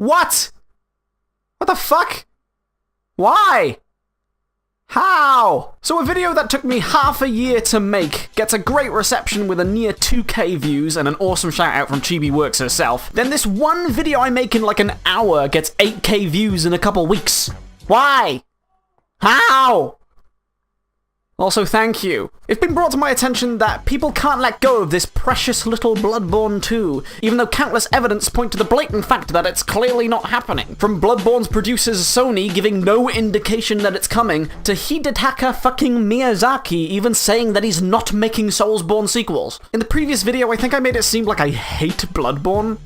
What? What the fuck? Why? How? So a video that took me half a year to make gets a great reception with a near 2K views and an awesome shout out from Chibi Works herself. Then this one video I make in like an hour gets 8K views in a couple weeks. Why? How? Also, thank you. It's been brought to my attention that people can't let go of this precious little Bloodborne 2, even though countless evidence point to the blatant fact that it's clearly not happening. From Bloodborne's producers Sony giving no indication that it's coming, to Hidetaka fucking Miyazaki even saying that he's not making Soulsborne sequels. In the previous video, I think I made it seem like I hate Bloodborne.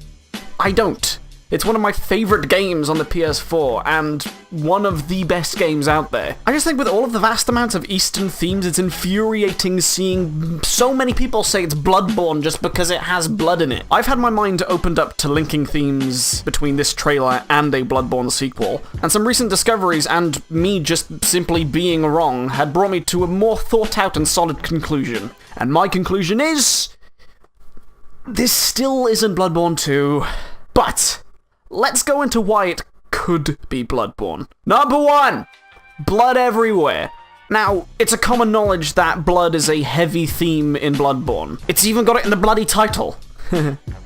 I don't. It's one of my favourite games on the PS4, and one of the best games out there. I just think with all of the vast amounts of Eastern themes, it's infuriating seeing so many people say it's Bloodborne just because it has blood in it. I've had my mind opened up to linking themes between this trailer and a Bloodborne sequel, and some recent discoveries and me just simply being wrong had brought me to a more thought out and solid conclusion. And my conclusion is... this still isn't Bloodborne 2, but... let's go into why it could be Bloodborne. Number 1! Blood everywhere. Now, it's a common knowledge that blood is a heavy theme in Bloodborne. It's even got it in the bloody title.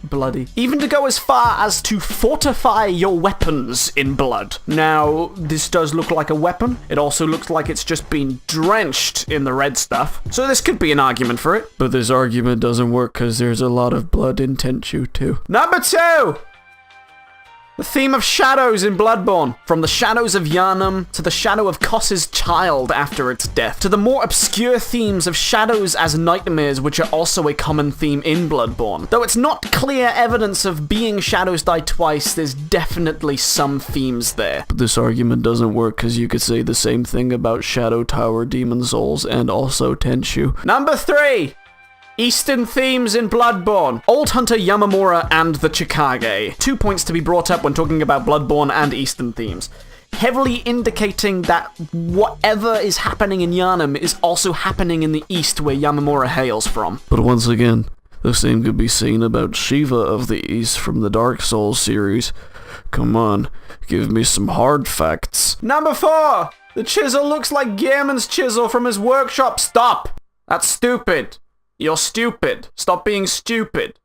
Bloody. Even to go as far as to fortify your weapons in blood. Now, this does look like a weapon. It also looks like it's just been drenched in the red stuff. So this could be an argument for it. But this argument doesn't work because there's a lot of blood in Tenchu too. Number 2! The theme of shadows in Bloodborne. From the shadows of Yharnam, to the shadow of Kos's child after its death, to the more obscure themes of shadows as nightmares, which are also a common theme in Bloodborne. Though it's not clear evidence of being Shadows Die Twice, there's definitely some themes there. But this argument doesn't work because you could say the same thing about Shadow Tower Demon Souls and also Tenchu. Number 3! Eastern themes in Bloodborne. Old Hunter Yamamura and the Chikage. 2 points to be brought up when talking about Bloodborne and Eastern themes. Heavily indicating that whatever is happening in Yharnam is also happening in the East where Yamamura hails from. But once again, the same could be seen about Shiva of the East from the Dark Souls series. Come on, give me some hard facts. Number 4! The chisel looks like GEHRMAN'S chisel from his workshop. Stop! That's stupid. You're stupid. Stop being stupid.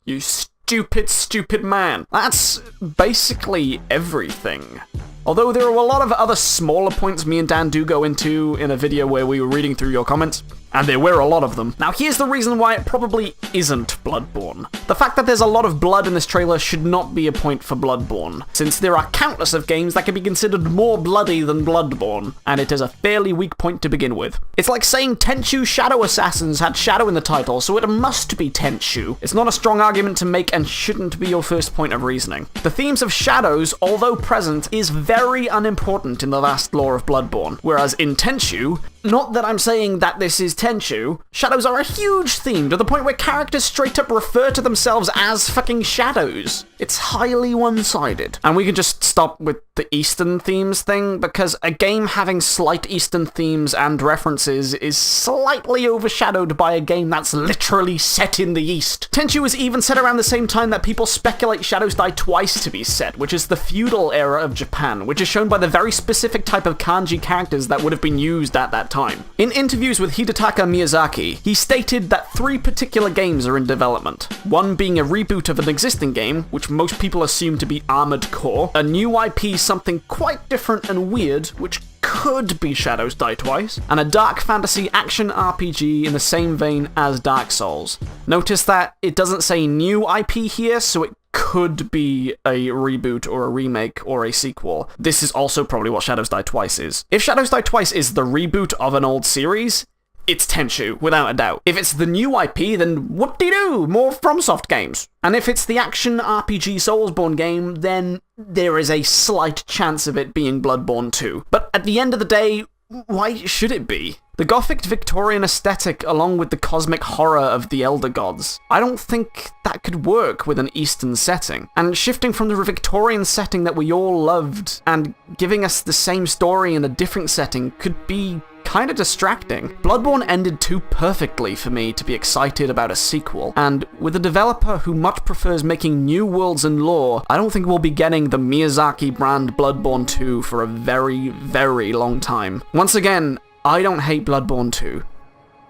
You stupid, stupid man. That's basically everything. Although there are a lot of other smaller points me and Dan do go into in a video where we were reading through your comments. And there were a lot of them. Now here's the reason why it probably isn't Bloodborne. The fact that there's a lot of blood in this trailer should not be a point for Bloodborne, since there are countless of games that can be considered more bloody than Bloodborne, and it is a fairly weak point to begin with. It's like saying Tenchu Shadow Assassins had shadow in the title, so it must be Tenchu. It's not a strong argument to make and shouldn't be your first point of reasoning. The themes of shadows, although present, is very unimportant in the vast lore of Bloodborne, whereas in Tenchu, not that I'm saying that this is Tenchu, shadows are a huge theme to the point where characters straight up refer to themselves as fucking shadows. It's highly one-sided. And we can just stop with the Eastern themes thing, because a game having slight Eastern themes and references is slightly overshadowed by a game that's literally set in the East. Tenchu was even set around the same time that people speculate Shadows Die Twice to be set, which is the feudal era of Japan, which is shown by the very specific type of kanji characters that would have been used at that time. In interviews with Hidetaka Miyazaki, he stated that 3 particular games are in development. One being a reboot of an existing game, which most people assume to be Armored Core, a new IP something quite different and weird, which could be Shadows Die Twice, and a dark fantasy action RPG in the same vein as Dark Souls. Notice that it doesn't say new IP here, so it could be a reboot or a remake or a sequel. This is also probably what Shadows Die Twice is. If Shadows Die Twice is the reboot of an old series, it's Tenchu, without a doubt. If it's the new IP, then whoop-de-doo, more FromSoft games. And if it's the action RPG Soulsborne game, then there is a slight chance of it being Bloodborne 2. But at the end of the day, why should it be? The Gothic Victorian aesthetic along with the cosmic horror of the Elder Gods. I don't think that could work with an Eastern setting. And shifting from the Victorian setting that we all loved and giving us the same story in a different setting could be kinda distracting. Bloodborne ended too perfectly for me to be excited about a sequel, and with a developer who much prefers making new worlds and lore, I don't think we'll be getting the Miyazaki brand Bloodborne 2 for a very, very long time. Once again, I don't hate Bloodborne 2.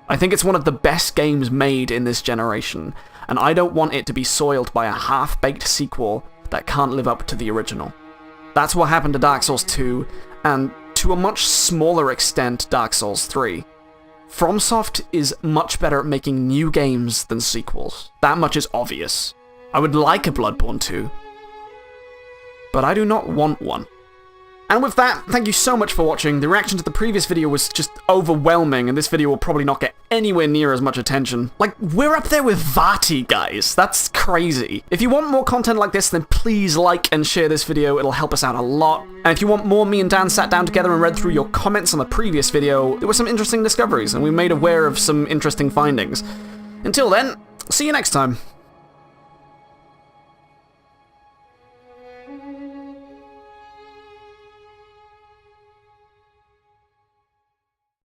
I think it's one of the best games made in this generation, and I don't want it to be soiled by a half-baked sequel that can't live up to the original. That's what happened to Dark Souls 2, and to a much smaller extent, Dark Souls 3. FromSoft is much better at making new games than sequels. That much is obvious. I would like a Bloodborne 2, but I do not want one. And with that, thank you so much for watching. The reaction to the previous video was just overwhelming, and this video will probably not get anywhere near as much attention. Like, we're up there with Vati, guys. That's crazy. If you want more content like this, then please like and share this video. It'll help us out a lot. And if you want more, me and Dan sat down together and read through your comments on the previous video. There were some interesting discoveries, and we made aware of some interesting findings. Until then, see you next time.